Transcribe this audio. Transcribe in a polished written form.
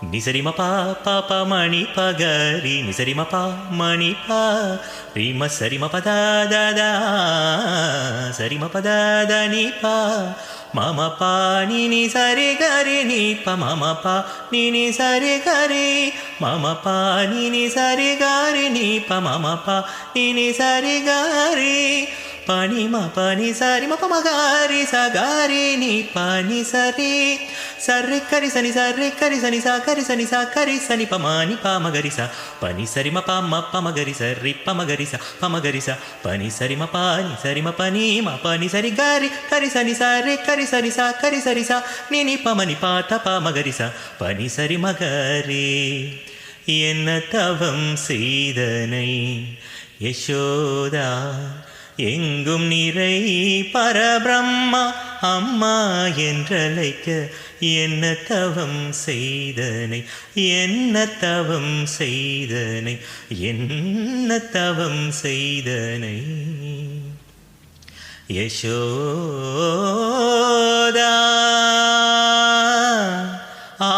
நிசரிமபா பாபா மணி பகரி நிசரிமபா மணி பா ரீம சரிமபதா ததா சரிமபதா தனி பா மம பா நீ சரி கரி நீ ப மம பா நீ சரி கரி மம பா நீ சரி கரி நீ ப மம பா நீ சரி கரி பனி ம பனி சரி ம பமகாரி சகாரி நீ பனி சரி சரி கரி சனி சரி கரி சனி சா கரி சனி பமானி பாமகரி சா பனி சரி ம பம பமகரி சரி பமகரி சா பமகரி சா பனி சரி ம பனி சரி ம பனி ம பனி சரி கரி கரி சனி சரி கரி சனி சா கரி சரி சா நீ பமனி பாத்த பாமகரி சா பனி சரி மகரி என்ன தவம் செய்தனை யசோதா எங்கும் நிறை பரபிரம்மா அம்மா என்றழைக்க என்ன தவம் செய்தனை என்ன தவம் செய்தனை என்ன தவம் செய்தனை யசோதா ஆ